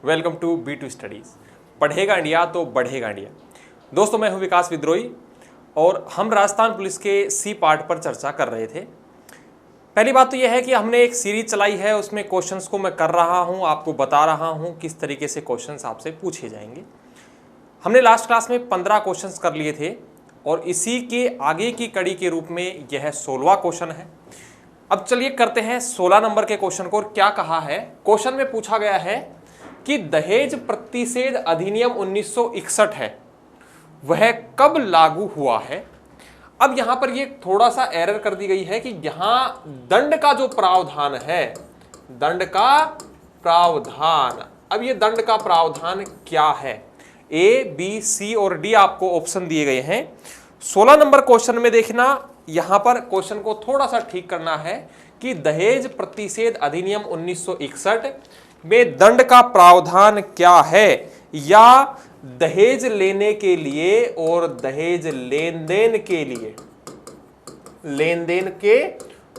Welcome to B2 Studies. पढ़ेगा India तो बढ़ेगा इंडिया। दोस्तों, मैं हूं विकास विद्रोही और हम राजस्थान पुलिस के सी पार्ट पर चर्चा कर रहे थे। पहली बात तो यह है कि हमने एक सीरीज चलाई है, उसमें क्वेश्चंस को मैं कर रहा हूं, आपको बता रहा हूं किस तरीके से क्वेश्चंस आपसे पूछे जाएंगे। हमने लास्ट क्लास में 15 क्वेश्चंस कर लिए थे और इसी के आगे की कड़ी के रूप में यह 16वां क्वेश्चन है। अब चलिए करते हैं 16 नंबर के क्वेश्चन को। और क्या कहा है क्वेश्चन में, पूछा गया है कि दहेज प्रतिषेध अधिनियम 1961 है, वह कब लागू हुआ है। अब यहां पर ये थोड़ा सा एरर कर दी गई है कि यहां दंड का जो प्रावधान है, दंड का प्रावधान, अब ये दंड का प्रावधान क्या है। ए, बी, सी और डी आपको ऑप्शन दिए गए हैं। 16 नंबर क्वेश्चन में देखना, यहां पर क्वेश्चन को थोड़ा सा ठीक करना है कि दहेज प्रतिषेध अधिनियम 1961 में दंड का प्रावधान क्या है, या दहेज लेने के लिए और दहेज लेन देन के लिए, लेन देन के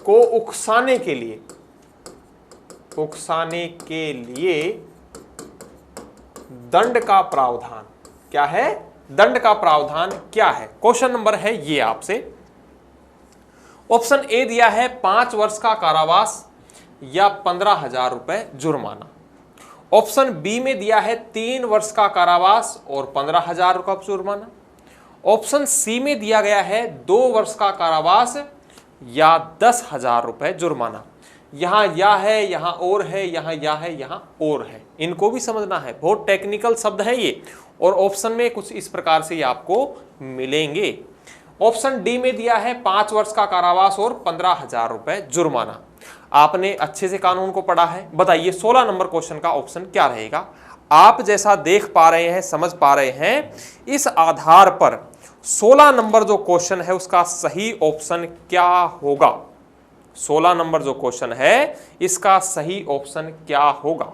को उकसाने के लिए, उकसाने के लिए दंड का प्रावधान क्या है, दंड का प्रावधान क्या है। क्वेश्चन नंबर है ये आपसे। ऑप्शन ए दिया है 5 वर्ष का कारावास या 15,000 रुपए जुर्माना। ऑप्शन बी में दिया है 3 वर्ष का कारावास और 15,000 का जुर्माना। ऑप्शन सी में दिया गया है 2 वर्ष का कारावास या 10,000 रुपए जुर्माना। यहां या है, यहां और है, यहां या है, यहां और है, इनको भी समझना है, बहुत टेक्निकल शब्द है ये। और ऑप्शन में कुछ इस प्रकार से आपको मिलेंगे। ऑप्शन डी में दिया है 5 वर्ष का कारावास और 15,000 रुपए जुर्माना। आपने अच्छे से कानून को पढ़ा है। बताइए 16 नंबर क्वेश्चन का ऑप्शन क्या रहेगा। आप जैसा देख पा रहे हैं, समझ पा रहे हैं, इस आधार पर 16 नंबर जो क्वेश्चन है उसका सही ऑप्शन क्या होगा। 16 नंबर जो क्वेश्चन है इसका सही ऑप्शन क्या होगा,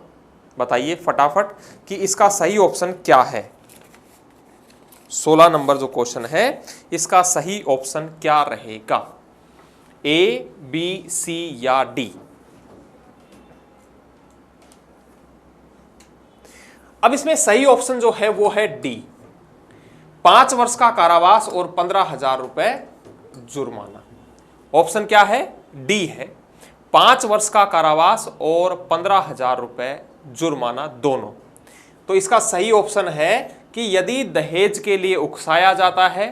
बताइए फटाफट कि इसका सही ऑप्शन क्या है। 16 नंबर जो क्वेश्चन है इसका सही ऑप्शन क्या रहेगा, ए, बी, सी या डी। अब इसमें सही ऑप्शन जो है वो है डी, 5 वर्ष का कारावास और 15,000 रुपए जुर्माना। ऑप्शन क्या है, डी है, 5 वर्ष का कारावास और 15,000 रुपए जुर्माना दोनों। तो इसका सही ऑप्शन है कि यदि दहेज के लिए उकसाया जाता है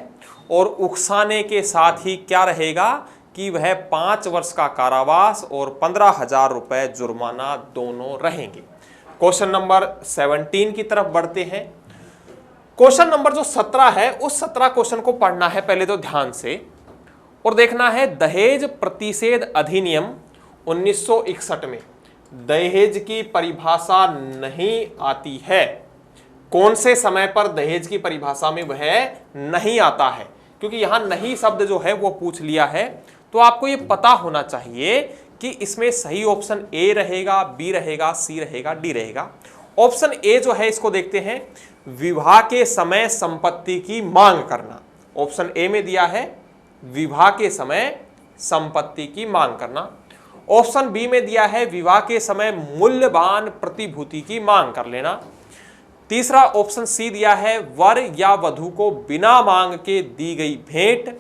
और उकसाने के साथ ही क्या रहेगा कि वह 5 वर्ष का कारावास और 15,000 रुपए जुर्माना दोनों रहेंगे। क्वेश्चन नंबर 17 की तरफ बढ़ते हैं। क्वेश्चन नंबर जो 17 है उस 17 क्वेश्चन को पढ़ना है पहले तो ध्यान से, और देखना है दहेज प्रतिषेध अधिनियम 1961 में दहेज की परिभाषा नहीं आती है। कौन से समय पर दहेज की परिभाषा में वह नहीं आता है, क्योंकि यहां नहीं शब्द जो है वो पूछ लिया है, तो आपको ये पता होना चाहिए कि इसमें सही ऑप्शन ए रहेगा, बी रहेगा, सी रहेगा, डी रहेगा। ऑप्शन ए जो है इसको देखते हैं, विवाह के समय संपत्ति की मांग करना। ऑप्शन ए में दिया है विवाह के समय संपत्ति की मांग करना। ऑप्शन बी में दिया है विवाह के समय मूल्यवान प्रतिभूति की मांग कर लेना। तीसरा ऑप्शन सी दिया है वर या वधू को बिना मांग के दी गई भेंट।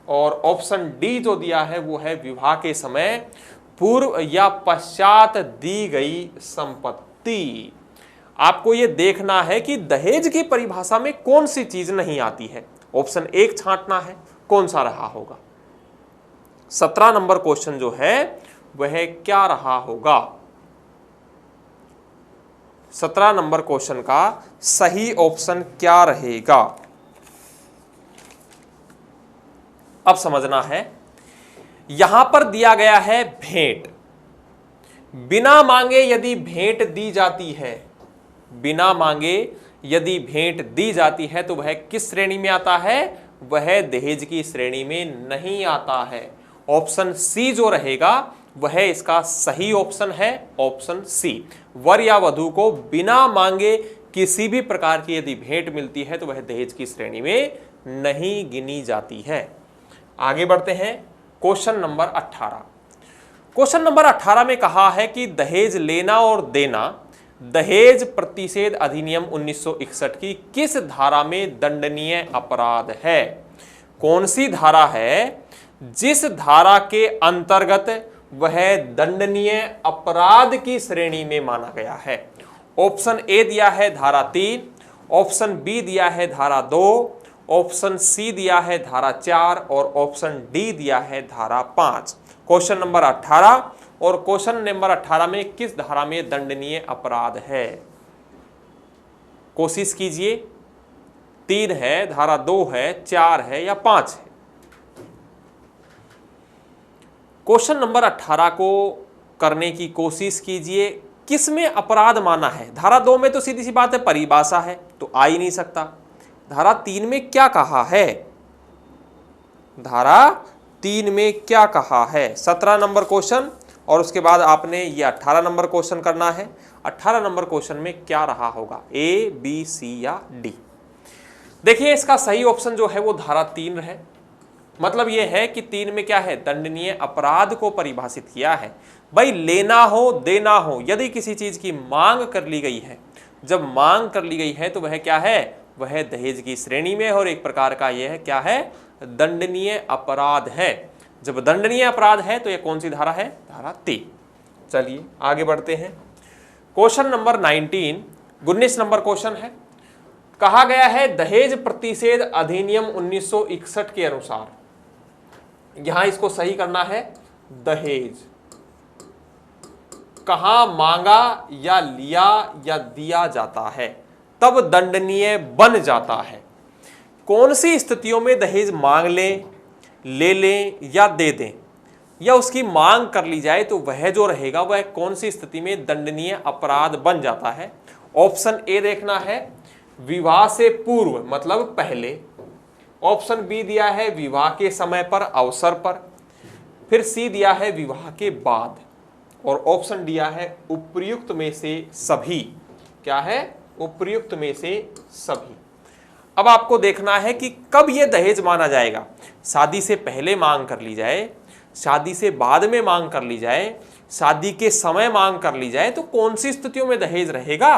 और ऑप्शन डी जो दिया है वो है विवाह के समय पूर्व या पश्चात दी गई संपत्ति। आपको ये देखना है कि दहेज की परिभाषा में कौन सी चीज नहीं आती है। ऑप्शन एक छांटना है, कौन सा रहा होगा। 17 नंबर क्वेश्चन जो है वह क्या रहा होगा। 17 नंबर क्वेश्चन का सही ऑप्शन क्या रहेगा, अब समझना है। यहां पर दिया गया है भेंट। बिना मांगे यदि भेंट दी जाती है, बिना मांगे यदि भेंट दी जाती है तो वह किस श्रेणी में आता है, वह दहेज की श्रेणी में नहीं आता है। ऑप्शन सी जो रहेगा वह इसका सही ऑप्शन है, ऑप्शन सी। वर या वधू को बिना मांगे किसी भी प्रकार की यदि भेंट मिलती है तो वह दहेज की श्रेणी में नहीं गिनी जाती है। आगे बढ़ते हैं क्वेश्चन नंबर 18। क्वेश्चन नंबर 18 में कहा है कि दहेज लेना और देना दहेज प्रतिषेध अधिनियम 1961 की किस धारा में दंडनीय अपराध है? कौन सी धारा है जिस धारा के अंतर्गत वह दंडनीय अपराध की श्रेणी में माना गया है? ऑप्शन ए दिया है धारा 3, ऑप्शन बी दिया है धारा 2, ऑप्शन सी दिया है धारा 4 और ऑप्शन डी दिया है धारा 5। क्वेश्चन नंबर 18 और क्वेश्चन नंबर 18 में किस धारा में दंडनीय अपराध है? कोशिश कीजिए। 3 है, धारा 2 है, 4 है या 5 है? क्वेश्चन नंबर 18 को करने की कोशिश कीजिए। किस में अपराध माना है? धारा 2 में तो सीधी सी बात है, परिभाषा है तो आ ही नहीं सकता। धारा 3 में क्या कहा है? धारा 3 में क्या कहा है? 17 नंबर क्वेश्चन और उसके बाद आपने ये 18 नंबर क्वेश्चन करना है। 18 नंबर क्वेश्चन में क्या रहा होगा? ए, बी, सी या डी? देखिए इसका सही ऑप्शन जो है वो धारा 3 है। मतलब ये है कि 3 में क्या है? दंडनीय अपराध को परिभाषित किया है। भाई लेना हो देना हो, यदि किसी चीज की मांग कर ली गई है, जब मांग कर ली गई है तो वह क्या है? वह दहेज की श्रेणी में है और एक प्रकार का यह क्या है? दंडनीय अपराध है। जब दंडनीय अपराध है तो यह कौन सी धारा है? धारा 3। चलिए आगे बढ़ते हैं। क्वेश्चन नंबर 19 नंबर क्वेश्चन है। कहा गया है दहेज प्रतिषेध अधिनियम 1961 के अनुसार, यहां इसको सही करना है, दहेज कहां मांगा या लिया या दिया जाता है तब दंडनीय बन जाता है। कौन सी स्थितियों में दहेज मांग लें, ले लें या दे दें या उसकी मांग कर ली जाए तो वह जो रहेगा वह कौन सी स्थिति में दंडनीय अपराध बन जाता है? ऑप्शन ए देखना है, विवाह से पूर्व मतलब पहले। ऑप्शन बी दिया है विवाह के समय पर, अवसर पर। फिर सी दिया है विवाह के बाद और ऑप्शन दिया है उपर्युक्त में से सभी। क्या है? उपर्युक्त में से सभी। अब आपको देखना है कि कब यह दहेज माना जाएगा। शादी से पहले मांग कर ली जाए, शादी से बाद में मांग कर ली जाए, शादी के समय मांग कर ली जाए, तो कौन सी स्थितियों में दहेज रहेगा?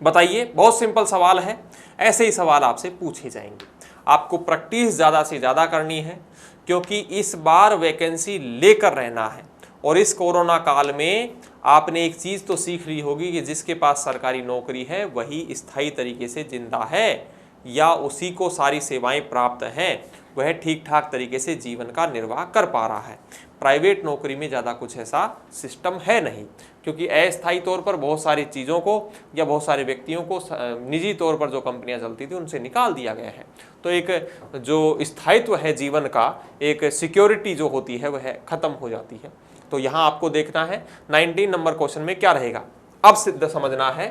बताइए। बहुत सिंपल सवाल है। ऐसे ही सवाल आपसे पूछे जाएंगे। आपको प्रैक्टिस ज़्यादा से ज़्यादा करनी है क्योंकि इस बार वैकेंसी लेकर रहना है। और इस कोरोना काल में आपने एक चीज़ तो सीख ली होगी कि जिसके पास सरकारी नौकरी है वही स्थायी तरीके से जिंदा है या उसी को सारी सेवाएं प्राप्त हैं, वह ठीक ठाक तरीके से जीवन का निर्वाह कर पा रहा है। प्राइवेट नौकरी में ज़्यादा कुछ ऐसा सिस्टम है नहीं, क्योंकि अस्थायी तौर पर बहुत सारी चीज़ों को या बहुत सारे व्यक्तियों को निजी तौर पर जो कंपनियां चलती थी उनसे निकाल दिया गया है। तो एक जो स्थायित्व है जीवन का, एक सिक्योरिटी जो होती है वह खत्म हो जाती है। तो यहाँ आपको देखना है 19 नंबर क्वेश्चन में क्या रहेगा। अब सिद्ध समझना है।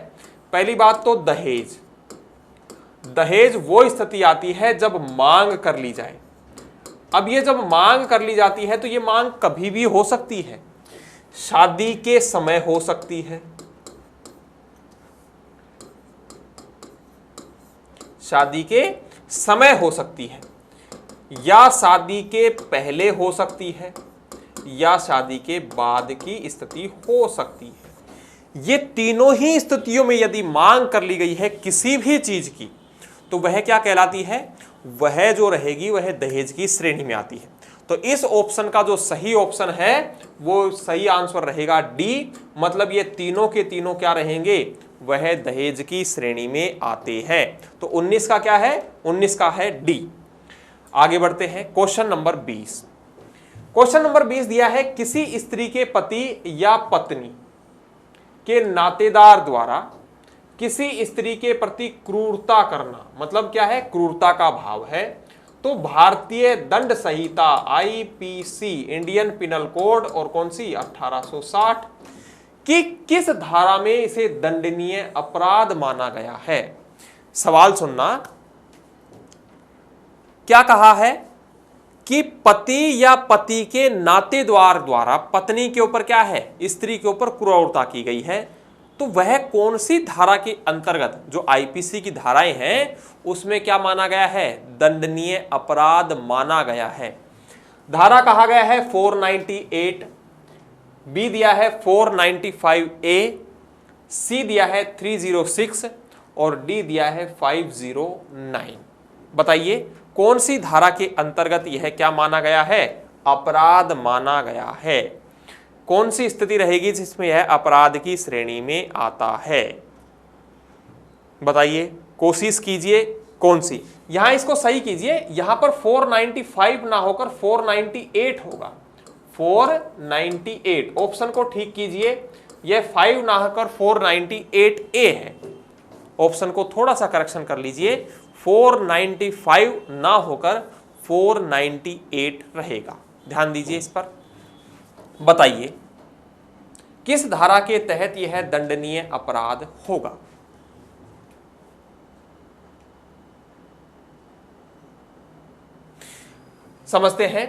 पहली बात तो दहेज, दहेज वो स्थिति आती है जब मांग कर ली जाए। अब ये जब मांग कर ली जाती है तो ये मांग कभी भी हो सकती है। शादी के समय हो सकती है, शादी के समय हो सकती है, या शादी के पहले हो सकती है, या शादी के बाद की स्थिति हो सकती है। ये तीनों ही स्थितियों में यदि मांग कर ली गई है किसी भी चीज की तो वह क्या कहलाती है? वह जो रहेगी वह दहेज की श्रेणी में आती है। तो इस ऑप्शन का जो सही ऑप्शन है वो सही आंसर रहेगा डी। मतलब ये तीनों के तीनों क्या रहेंगे? वह दहेज की श्रेणी में आते हैं। तो 19 का क्या है? 19 का है डी। आगे बढ़ते हैं। Question number 20। क्वेश्चन नंबर 20 दिया है किसी स्त्री के पति या पत्नी के नातेदार द्वारा किसी स्त्री के प्रति क्रूरता करना, मतलब क्या है? क्रूरता का भाव है। तो भारतीय दंड संहिता आईपीसी, इंडियन पिनल कोड और कौन सी 1860 की किस धारा में इसे दंडनीय अपराध माना गया है? सवाल सुनना। क्या कहा है कि पति या पति के नातेदार द्वारा पत्नी के ऊपर क्या है? स्त्री के ऊपर क्रूरता की गई है। तो वह कौन सी धारा के अंतर्गत, जो आईपीसी की धाराएं हैं उसमें क्या माना गया है? दंडनीय अपराध माना गया है। धारा कहा गया है 498, बी दिया है 495A, सी दिया है 306 और डी दिया है 509। बताइए कौन सी धारा के अंतर्गत यह क्या माना गया है? अपराध माना गया है। कौन सी स्थिति रहेगी जिसमें यह अपराध की श्रेणी में आता है? बताइए, कोशिश कीजिए कौन सी। यहां इसको सही कीजिए, यहां पर 495 ना होकर 498 होगा। 498 ऑप्शन को ठीक कीजिए, यह 5 ना होकर 498A है। ऑप्शन को थोड़ा सा करेक्शन कर लीजिए, 495 ना होकर 498 रहेगा। ध्यान दीजिए इस पर। बताइए किस धारा के तहत यह दंडनीय अपराध होगा? समझते हैं।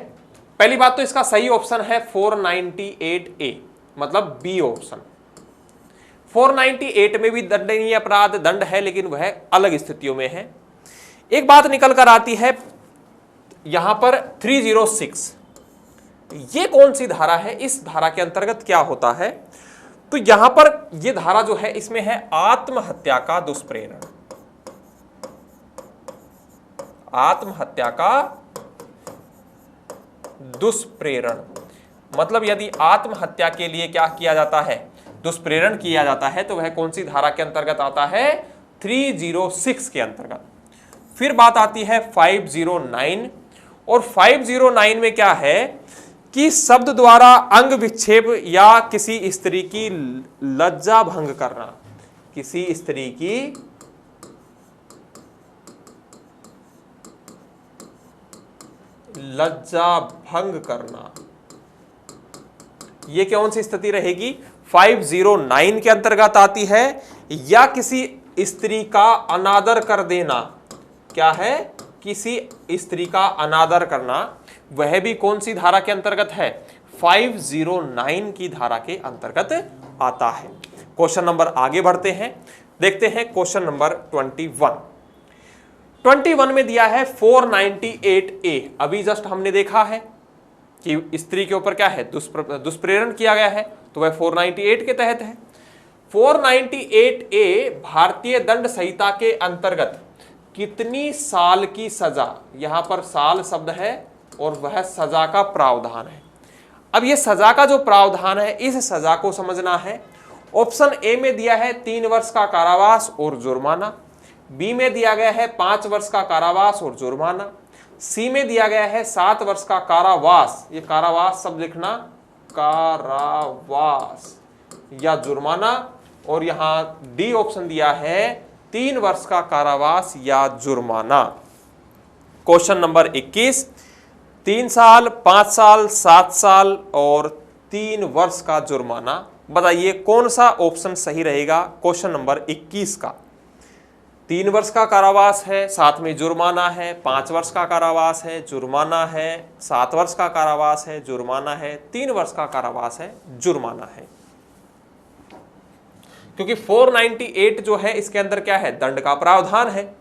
पहली बात तो इसका सही ऑप्शन है 498A, मतलब बी ऑप्शन। 498 में भी दंडनीय अपराध दंड है, लेकिन वह अलग स्थितियों में है। एक बात निकल कर आती है यहां पर 306, ये कौन सी धारा है? इस धारा के अंतर्गत क्या होता है? तो यहां पर यह धारा जो है इसमें है आत्महत्या का दुष्प्रेरण। आत्महत्या का दुष्प्रेरण मतलब यदि आत्महत्या के लिए क्या किया जाता है? दुष्प्रेरण किया जाता है, तो वह कौन सी धारा के अंतर्गत आता है? 306 के अंतर्गत। फिर बात आती है 509, और 509 में क्या है कि शब्द द्वारा अंग विक्षेप या किसी स्त्री की लज्जा भंग करना, किसी स्त्री की लज्जा भंग करना, यह कौन सी स्थिति रहेगी? 509 के अंतर्गत आती है। या किसी स्त्री का अनादर कर देना, क्या है? किसी स्त्री का अनादर करना, वह भी कौन सी धारा के अंतर्गत है? 509 की धारा के अंतर्गत आता है। क्वेश्चन नंबर आगे बढ़ते हैं, देखते हैं क्वेश्चन नंबर 21 में दिया है 498A। अभी जस्ट हमने देखा है कि स्त्री के ऊपर क्या है? दुष्प्रेरण किया गया है, तो वह 498 के तहत है। 498A भारतीय दंड संहिता के अंतर्गत कितनी साल की सजा, यहां पर साल शब्द है और वह सजा का प्रावधान है। अब यह सजा का जो प्रावधान है, इस सजा को समझना है। ऑप्शन ए में दिया है 3 वर्ष का कारावास और जुर्माना, बी में दिया गया है 5 वर्ष का कारावास और जुर्माना, सी में दिया गया है 7 वर्ष का कारावास, ये कारावास शब्द लिखना, कारावास या जुर्माना, और यहां डी ऑप्शन दिया है 3 वर्ष का कारावास या जुर्माना। क्वेश्चन नंबर 21, 3 साल, 5 साल, 7 साल और 3 वर्ष का जुर्माना। बताइए कौन सा ऑप्शन सही रहेगा क्वेश्चन नंबर 21 का? 3 वर्ष का कारावास है, साथ में जुर्माना है, 5 वर्ष का कारावास है, जुर्माना है, 7 वर्ष का कारावास है, जुर्माना है, 3 वर्ष का कारावास है, जुर्माना है। क्योंकि 498 जो है इसके अंदर क्या है? दंड का प्रावधान है,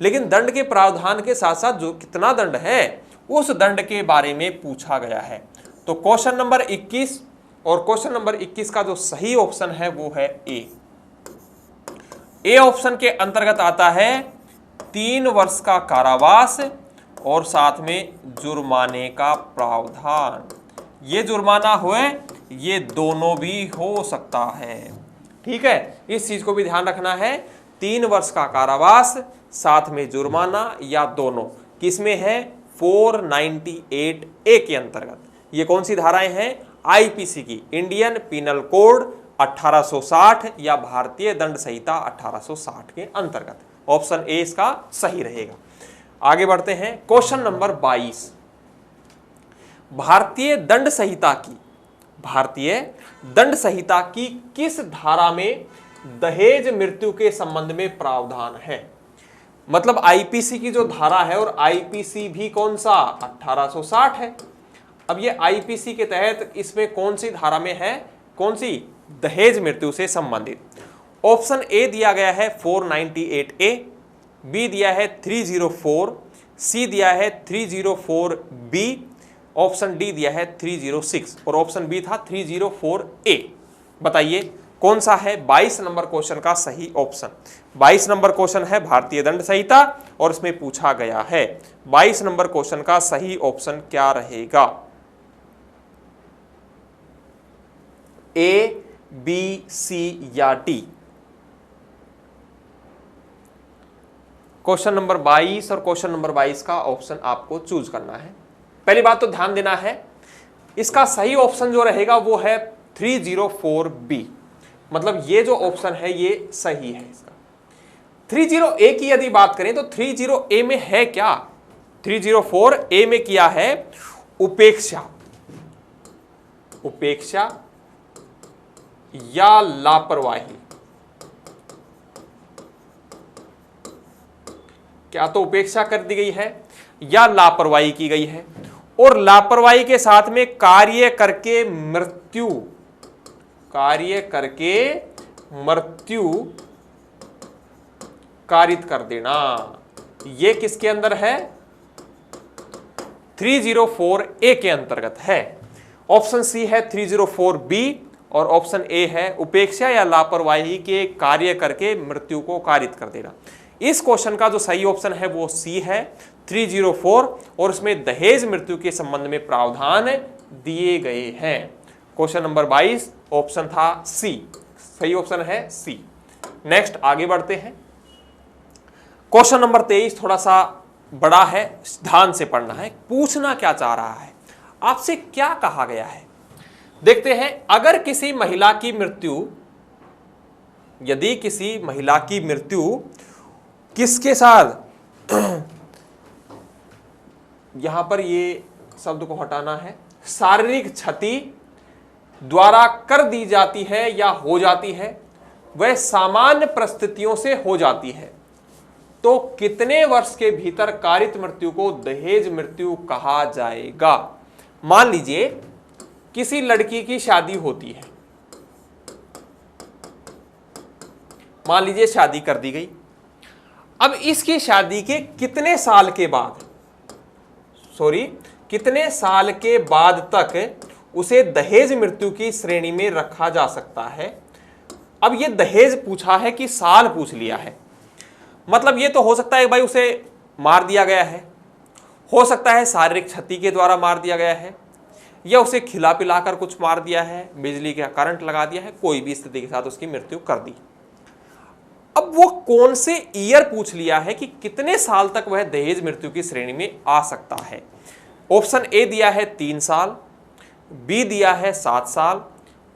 लेकिन दंड के प्रावधान के साथ साथ जो कितना दंड है उस दंड के बारे में पूछा गया है। तो क्वेश्चन नंबर 21 और क्वेश्चन नंबर 21 का जो सही ऑप्शन है वो है ए ऑप्शन के अंतर्गत आता है 3 वर्ष का कारावास और साथ में जुर्माने का प्रावधान। ये जुर्माना हुए, ये दोनों भी हो सकता है। ठीक है, इस चीज को भी ध्यान रखना है। 3 वर्ष का कारावास साथ में जुर्माना या दोनों किसमें है? 498A के अंतर्गत। ये कौन सी धाराएं हैं? आईपीसी की, इंडियन पिनल कोड 1860 या भारतीय दंड संहिता 1860 के अंतर्गत। ऑप्शन ए इसका सही रहेगा। आगे बढ़ते हैं क्वेश्चन नंबर 22। भारतीय दंड संहिता की किस धारा में दहेज मृत्यु के संबंध में प्रावधान है? मतलब आईपीसी की जो धारा है, और आईपीसी भी कौन सा? 1860 है। अब ये आईपीसी के तहत इसमें कौन सी धारा में है? कौन सी? दहेज मृत्यु से संबंधित। ऑप्शन ए दिया गया है 498A, बी दिया है 304, सी दिया है 304B, ऑप्शन डी दिया है 306 और ऑप्शन बी था 304A। बताइए कौन सा है 22 नंबर क्वेश्चन का सही ऑप्शन। 22 नंबर क्वेश्चन है भारतीय दंड संहिता और इसमें पूछा गया है 22 नंबर क्वेश्चन का सही ऑप्शन क्या रहेगा? ए, बी, सी या डी? क्वेश्चन नंबर 22 और क्वेश्चन नंबर 22 का ऑप्शन आपको चूज करना है। पहली बात तो ध्यान देना है, इसका सही ऑप्शन जो रहेगा वो है 304B, मतलब ये जो ऑप्शन है ये सही है इसका। 30A की यदि बात करें तो 30A में है क्या? 304A में किया है उपेक्षा, उपेक्षा या लापरवाही। क्या तो उपेक्षा कर दी गई है या लापरवाही की गई है, और लापरवाही के साथ में कार्य करके मृत्यु, कार्य करके मृत्यु कारित कर देना, ये किसके अंदर है? 304A के अंतर्गत है। ऑप्शन सी है 304B और ऑप्शन ए है उपेक्षा या लापरवाही के कार्य करके मृत्यु को कारित कर देना। इस क्वेश्चन का जो सही ऑप्शन है वो सी है 304 और इसमें दहेज मृत्यु के संबंध में प्रावधान दिए गए हैं। क्वेश्चन नंबर 22 ऑप्शन था सी, सही ऑप्शन है सी। नेक्स्ट आगे बढ़ते हैं। क्वेश्चन नंबर 23 थोड़ा सा बड़ा है, ध्यान से पढ़ना है। पूछना क्या चाह रहा है, आपसे क्या कहा गया है, देखते हैं। अगर किसी महिला की मृत्यु, यदि किसी महिला की मृत्यु किसके साथ, यहां पर ये शब्द को हटाना है, शारीरिक क्षति द्वारा कर दी जाती है या हो जाती है, वह सामान्य परिस्थितियों से हो जाती है, तो कितने वर्ष के भीतर कारित मृत्यु को दहेज मृत्यु कहा जाएगा? मान लीजिए किसी लड़की की शादी होती है, मान लीजिए शादी कर दी गई। अब इसकी शादी के कितने साल के बाद, कितने साल के बाद तक उसे दहेज मृत्यु की श्रेणी में रखा जा सकता है? अब ये दहेज पूछा है कि साल पूछ लिया है, मतलब ये तो हो सकता है भाई उसे मार दिया गया है, हो सकता है शारीरिक क्षति के द्वारा मार दिया गया है, या उसे खिला पिलाकर कुछ मार दिया है, बिजली का करंट लगा दिया है, कोई भी स्थिति के साथ उसकी मृत्यु कर दी। अब वो कौन से ईयर पूछ लिया है कि कितने साल तक वह दहेज मृत्यु की श्रेणी में आ सकता है? ऑप्शन ए दिया है 3 साल, बी दिया है 7 साल,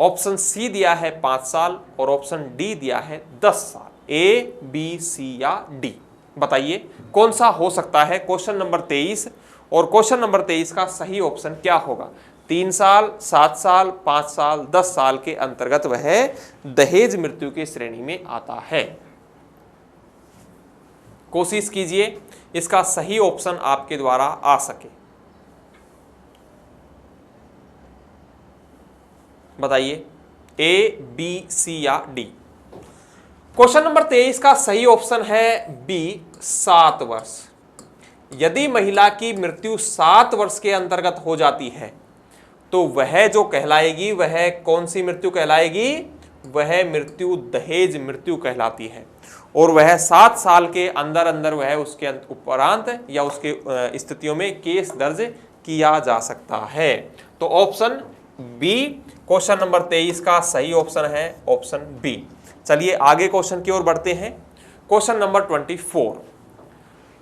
ऑप्शन सी दिया है 5 साल और ऑप्शन डी दिया है 10 साल। ए, बी, सी या डी, बताइए कौन सा हो सकता है? क्वेश्चन नंबर 23 और क्वेश्चन नंबर 23 का सही ऑप्शन क्या होगा? 3 साल, 7 साल, 5 साल, 10 साल के अंतर्गत वह दहेज मृत्यु की श्रेणी में आता है। कोशिश कीजिए इसका सही ऑप्शन आपके द्वारा आ सके, बताइए ए, बी, सी या डी। क्वेश्चन नंबर 23 का सही ऑप्शन है बी, 7 वर्ष। यदि महिला की मृत्यु 7 वर्ष के अंतर्गत हो जाती है तो वह जो कहलाएगी वह कौन सी मृत्यु कहलाएगी? वह मृत्यु दहेज मृत्यु कहलाती है, और वह 7 साल के अंदर अंदर वह उसके उपरांत या उसके स्थितियों में केस दर्ज किया जा सकता है। तो ऑप्शन बी क्वेश्चन नंबर 23 का सही ऑप्शन है, ऑप्शन बी। चलिए आगे क्वेश्चन की ओर बढ़ते हैं। क्वेश्चन नंबर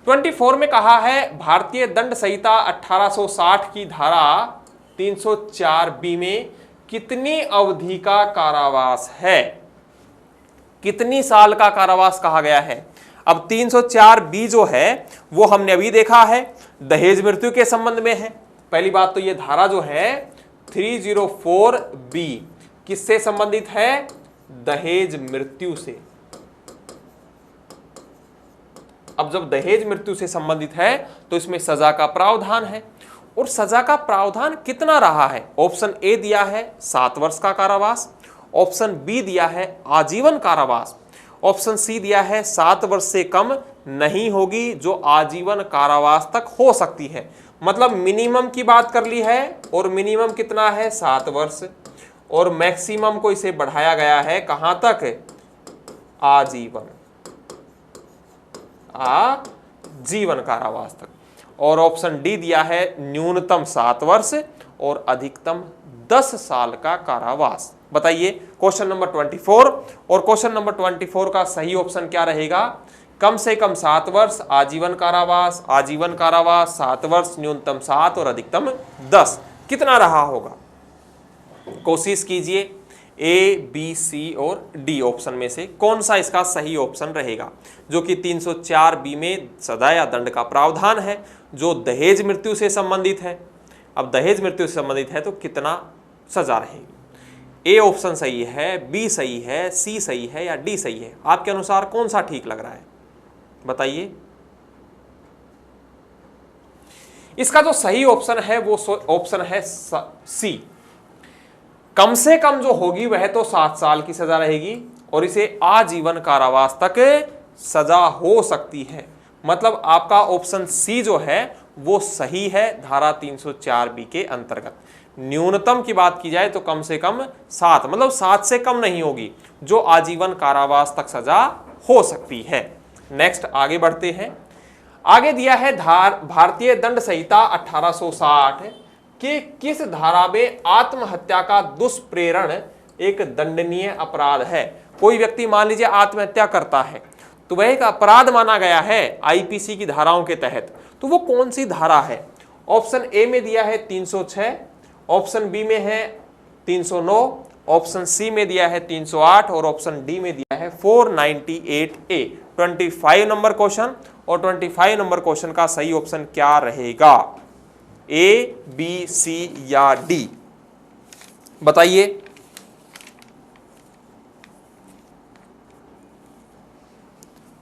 24 में कहा है भारतीय दंड संहिता 1860 की धारा 304B में कितनी अवधि का कारावास है? कितनी साल का कारावास कहा गया है? अब 304B जो है वो हमने अभी देखा है दहेज मृत्यु के संबंध में है। पहली बात तो ये धारा जो है 304B किससे संबंधित है? दहेज मृत्यु से। अब जब दहेज मृत्यु से संबंधित है तो इसमें सजा का प्रावधान है, और सजा का प्रावधान कितना रहा है? ऑप्शन ए दिया है 7 वर्ष का कारावास, ऑप्शन बी दिया है आजीवन कारावास, ऑप्शन सी दिया है 7 वर्ष से कम नहीं होगी जो आजीवन कारावास तक हो सकती है। मतलब मिनिमम की बात कर ली है, और मिनिमम कितना है? 7 वर्ष, और मैक्सिमम को इसे बढ़ाया गया है कहां तक, आजीवन, आजीवन कारावास तक। और ऑप्शन डी दिया है न्यूनतम 7 वर्ष और अधिकतम 10 साल का कारावास। बताइए क्वेश्चन नंबर 24 और क्वेश्चन नंबर 24 का सही ऑप्शन क्या रहेगा? कम से कम 7 वर्ष, आजीवन कारावास, आजीवन कारावास, 7 वर्ष, न्यूनतम 7 और अधिकतम 10। कितना रहा होगा? कोशिश कीजिए। ए, बी, सी और डी ऑप्शन में से कौन सा इसका सही ऑप्शन रहेगा? जो कि 304 बी में सजा या दंड का प्रावधान है, जो दहेज मृत्यु से संबंधित है। अब दहेज मृत्यु से संबंधित है तो कितना सजा रहेगी? ए ऑप्शन सही है, बी सही है, सी सही है या डी सही है? आपके अनुसार कौन सा ठीक लग रहा है, बताइए। इसका जो सही ऑप्शन है वो ऑप्शन है सी। कम से कम जो होगी वह तो 7 साल की सजा रहेगी और इसे आजीवन कारावास तक सजा हो सकती है। मतलब आपका ऑप्शन सी जो है वो सही है धारा 304 बी के अंतर्गत। न्यूनतम की बात की जाए तो कम से कम 7, मतलब 7 से कम नहीं होगी, जो आजीवन कारावास तक सजा हो सकती है। नेक्स्ट आगे बढ़ते हैं। आगे दिया है भारतीय दंड संहिता 1860 कि किस धारा में आत्महत्या का दुष्प्रेरण एक दंडनीय अपराध है। कोई व्यक्ति मान लीजिए आत्महत्या करता है तो वह एक अपराध माना गया है आईपीसी की धाराओं के तहत, तो वो कौन सी धारा है? ऑप्शन ए में दिया है 306, ऑप्शन बी में है 309, ऑप्शन सी में दिया है 308 और ऑप्शन डी में दिया है 498A। 25 नंबर क्वेश्चन और 25 नंबर क्वेश्चन का सही ऑप्शन क्या रहेगा? ए, बी, सी या डी, बताइए।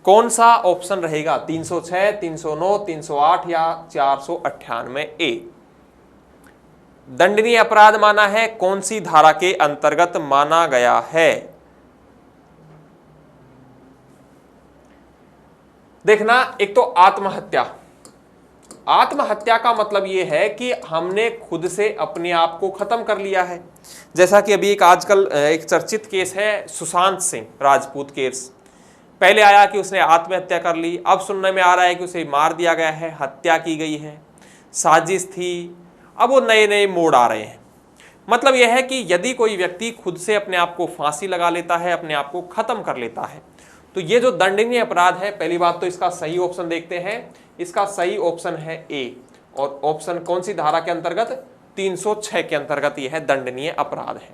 कौन सा ऑप्शन रहेगा? 306, 309, 308 या 498A? दंडनीय अपराध माना है, कौन सी धारा के अंतर्गत माना गया है? देखना, एक तो आत्महत्या। आत्महत्या का मतलब यह है कि हमने खुद से अपने आप को खत्म कर लिया है। जैसा कि अभी एक आजकल एक चर्चित केस है सुशांत सिंह राजपूत केस। पहले आया कि उसने आत्महत्या कर ली, अब सुनने में आ रहा है कि उसे मार दिया गया है, हत्या की गई है, साजिश थी। अब वो नए नए मोड़ आ रहे हैं। मतलब यह है कि यदि कोई व्यक्ति खुद से अपने आप को फांसी लगा लेता है, अपने आप को खत्म कर लेता है, तो ये जो दंडनीय अपराध है, पहली बात तो इसका सही ऑप्शन देखते हैं। इसका सही ऑप्शन है ए, और ऑप्शन कौन सी धारा के अंतर्गत? 306 के अंतर्गत यह दंडनीय अपराध है।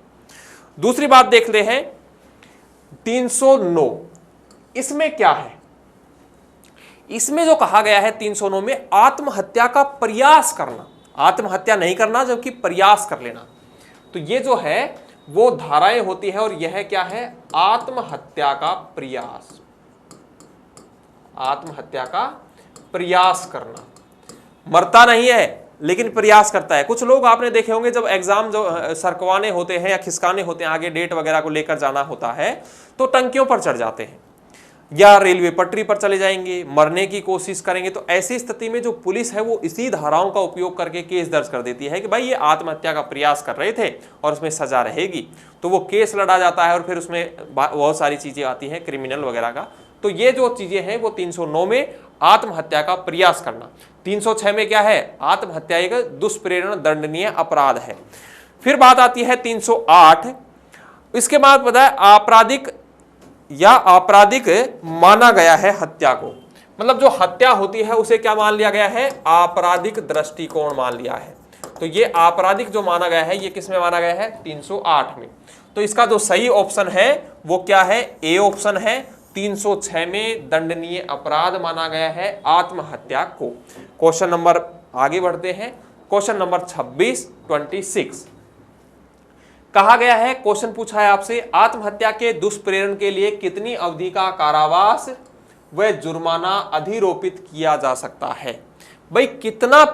दूसरी बात देखते हैं 309, इसमें क्या है? इसमें जो कहा गया है 309 में आत्महत्या का प्रयास करना, आत्महत्या नहीं करना जबकि प्रयास कर लेना, तो ये जो है वो धाराएं होती हैं और यह क्या है? आत्महत्या का प्रयास, आत्महत्या का प्रयास करना। मरता नहीं है लेकिन प्रयास करता है। कुछ लोग आपने देखे होंगे जब एग्जाम जो सरकवाने होते हैं या खिसकाने होते हैं, आगे डेट वगैरह को लेकर जाना होता है, तो टंकियों पर चढ़ जाते हैं या रेलवे पटरी पर चले जाएंगे, मरने की कोशिश करेंगे। तो ऐसी स्थिति में जो पुलिस है वो इसी धाराओं का उपयोग करके केस दर्ज कर देती है कि भाई ये आत्महत्या का प्रयास कर रहे थे और उसमें सजा रहेगी, तो वो केस लड़ा जाता है और फिर उसमें बहुत सारी चीजें आती हैं क्रिमिनल वगैरह का। तो ये जो चीजें हैं वो 309 में आत्महत्या का प्रयास करना, 306 में क्या है? आत्महत्या एक दुष्प्रेरण दंडनीय अपराध है। फिर बात आती है 308, इसके बाद पता है आपराधिक या आपराधिक माना गया है हत्या को। मतलब जो हत्या होती है उसे क्या मान लिया गया है? आपराधिक दृष्टिकोण मान लिया है। तो ये आपराधिक जो माना गया है ये किस में माना गया है? 308 में। तो इसका जो सही ऑप्शन है वो क्या है? ए ऑप्शन है। 306 में दंडनीय अपराध माना गया है आत्महत्या को। क्वेश्चन नंबर आगे बढ़ते हैं, क्वेश्चन नंबर 26 कहा गया है, क्वेश्चन पूछा है आपसे, आत्महत्या के दुष्प्रेरण के लिए कितनी अवधि का कारावास व जुर्माना अधिरोपित किया जा सकता है? भाई कितना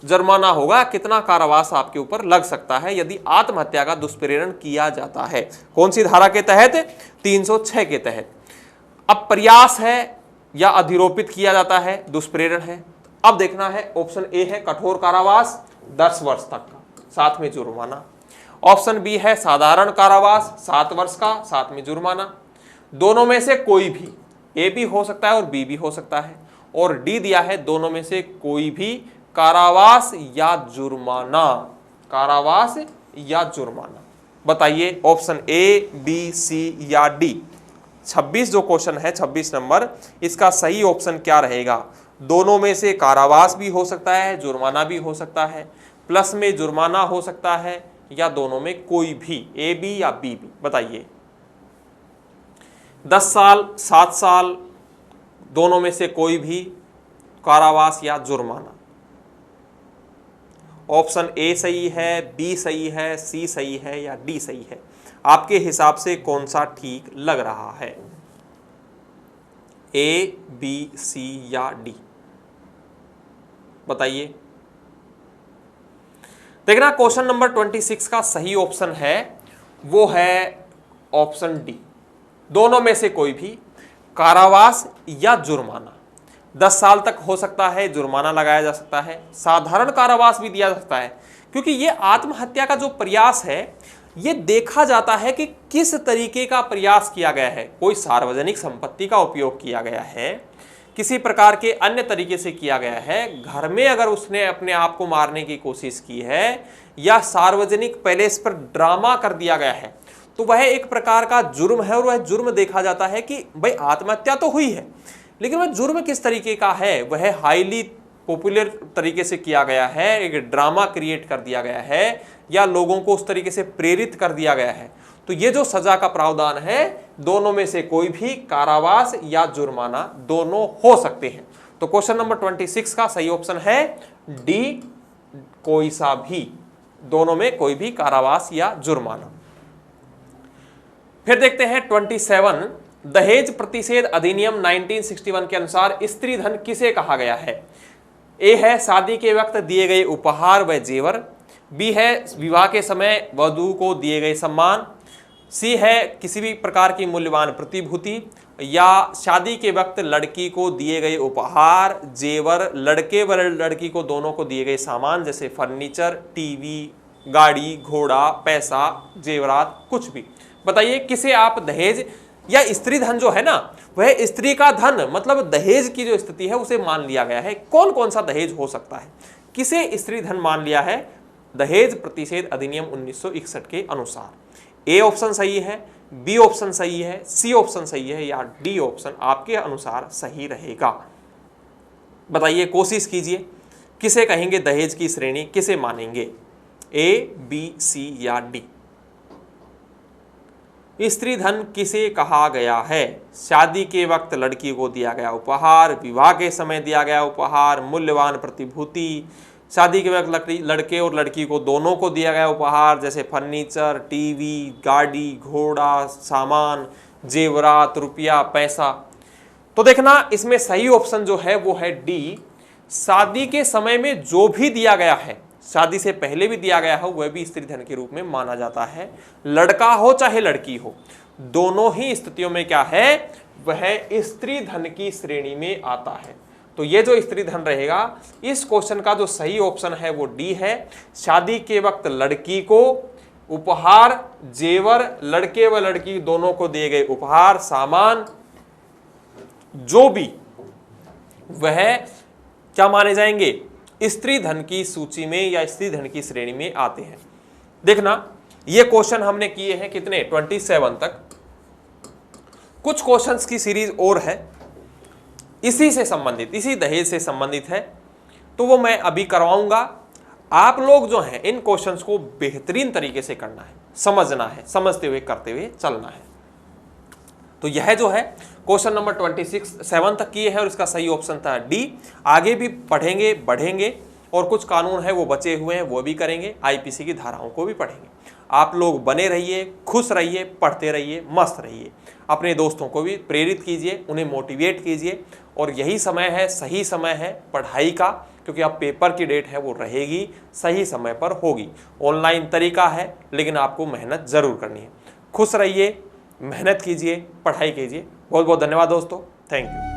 जुर्माना होगा, कितना कारावास आपके ऊपर लग सकता है यदि आत्महत्या का दुष्प्रेरण किया जाता है? कौन सी धारा के तहत? 306 के तहत। अब प्रयास है या अधिरोपित किया जाता है, दुष्प्रेरण है। अब देखना है, ऑप्शन ए है कठोर कारावास 10 वर्ष तक का, साथ में जुर्माना। ऑप्शन बी है साधारण कारावास 7 वर्ष का, साथ में जुर्माना। दोनों में से कोई भी, ए भी हो सकता है और बी भी हो सकता है। और डी दिया है दोनों में से कोई भी कारावास या जुर्माना, कारावास या जुर्माना। बताइए ऑप्शन ए, बी, सी या डी। 26 जो क्वेश्चन है 26 नंबर, इसका सही ऑप्शन क्या रहेगा? दोनों में से कारावास भी हो सकता है, जुर्माना भी हो सकता है, प्लस में जुर्माना हो सकता है, या दोनों में कोई भी, ए बी या बी बी। बताइए 10 साल, 7 साल, दोनों में से कोई भी, कारावास या जुर्माना। ऑप्शन ए सही है, बी सही है, सी सही है या डी सही है? आपके हिसाब से कौन सा ठीक लग रहा है? ए, बी, सी या डी? बताइए। देखना क्वेश्चन नंबर 26 का सही ऑप्शन है वो है ऑप्शन डी, दोनों में से कोई भी, कारावास या जुर्माना। 10 साल तक हो सकता है, जुर्माना लगाया जा सकता है, साधारण कारावास भी दिया जा सकता है, क्योंकि ये आत्महत्या का जो प्रयास है ये देखा जाता है कि किस तरीके का प्रयास किया गया है। कोई सार्वजनिक संपत्ति का उपयोग किया गया है, किसी प्रकार के अन्य तरीके से किया गया है, घर में अगर उसने अपने आप को मारने की कोशिश की है, या सार्वजनिक पैलेस पर ड्रामा कर दिया गया है, तो वह एक प्रकार का जुर्म है। और वह जुर्म देखा जाता है कि भाई आत्महत्या तो हुई है, लेकिन वह जुर्म किस तरीके का है, वह हाईली पॉपुलर तरीके से किया गया है, एक ड्रामा क्रिएट कर दिया गया है, या लोगों को उस तरीके से प्रेरित कर दिया गया है। तो ये जो सजा का प्रावधान है, दोनों में से कोई भी, कारावास या जुर्माना, दोनों हो सकते हैं। तो क्वेश्चन नंबर 26 का सही ऑप्शन है डी, कोई सा भी, दोनों में कोई भी, कारावास या जुर्माना। फिर देखते हैं 27, दहेज प्रतिषेध अधिनियम 1961 के अनुसार स्त्री धन किसे कहा गया है? ए है शादी के वक्त दिए गए उपहार व जेवर, बी है विवाह के समय वधू को दिए गए सम्मान, सी है किसी भी प्रकार की मूल्यवान प्रतिभूति, या शादी के वक्त लड़की को दिए गए उपहार, जेवर, लड़के व लड़की को दोनों को दिए गए सामान जैसे फर्नीचर, टीवी, गाड़ी, घोड़ा, पैसा, जेवरात, कुछ भी। बताइए किसे आप दहेज या स्त्री धन जो है ना, वह स्त्री का धन मतलब दहेज की जो स्थिति है उसे मान लिया गया है। कौन कौन सा दहेज हो सकता है, किसे स्त्री धन मान लिया है दहेज प्रतिषेध अधिनियम 1961 के अनुसार? ए ऑप्शन सही है, बी ऑप्शन सही है, सी ऑप्शन सही है या डी ऑप्शन आपके अनुसार सही रहेगा? बताइए, कोशिश कीजिए, किसे कहेंगे दहेज की श्रेणी, किसे मानेंगे? ए, बी, सी या डी? स्त्री धन किसे कहा गया है? शादी के वक्त लड़की को दिया गया उपहार, विवाह के समय दिया गया उपहार, मूल्यवान प्रतिभूति, शादी के वक्त लड़के और लड़की को दोनों को दिया गया उपहार जैसे फर्नीचर, टीवी, गाड़ी, घोड़ा, सामान, जेवरात, रुपया, पैसा। तो देखना इसमें सही ऑप्शन जो है वो है डी, शादी के समय में जो भी दिया गया है, शादी से पहले भी दिया गया हो, वह भी स्त्री धन के रूप में माना जाता है। लड़का हो चाहे लड़की हो, दोनों ही स्थितियों में क्या है, वह स्त्री धन की श्रेणी में आता है। तो ये जो स्त्री धन रहेगा, इस क्वेश्चन का जो सही ऑप्शन है वो डी है। शादी के वक्त लड़की को उपहार, जेवर, लड़के व लड़की दोनों को दिए गए उपहार, सामान, जो भी, वह क्या माने जाएंगे, स्त्री धन की सूची में या स्त्री धन की श्रेणी में आते हैं। देखना ये क्वेश्चन हमने किए हैं कितने, 27 तक। कुछ क्वेश्चंस की सीरीज और है इसी से संबंधित, इसी दहेज से संबंधित है, तो वो मैं अभी करवाऊंगा। आप लोग जो हैं इन क्वेश्चंस को बेहतरीन तरीके से करना है, समझना है, समझते हुए करते हुए चलना है। तो यह जो है क्वेश्चन नंबर 27 तक किए हैं और इसका सही ऑप्शन था डी। आगे भी पढ़ेंगे, बढ़ेंगे, और कुछ कानून है वो बचे हुए हैं वो भी करेंगे, आईपीसी की धाराओं को भी पढ़ेंगे। आप लोग बने रहिए, खुश रहिए, पढ़ते रहिए, मस्त रहिए, अपने दोस्तों को भी प्रेरित कीजिए, उन्हें मोटिवेट कीजिए। और यही समय है, सही समय है पढ़ाई का, क्योंकि अब पेपर की डेट है वो रहेगी, सही समय पर होगी। ऑनलाइन तरीका है लेकिन आपको मेहनत जरूर करनी है। खुश रहिए, मेहनत कीजिए, पढ़ाई कीजिए। बहुत बहुत धन्यवाद दोस्तों, थैंक यू।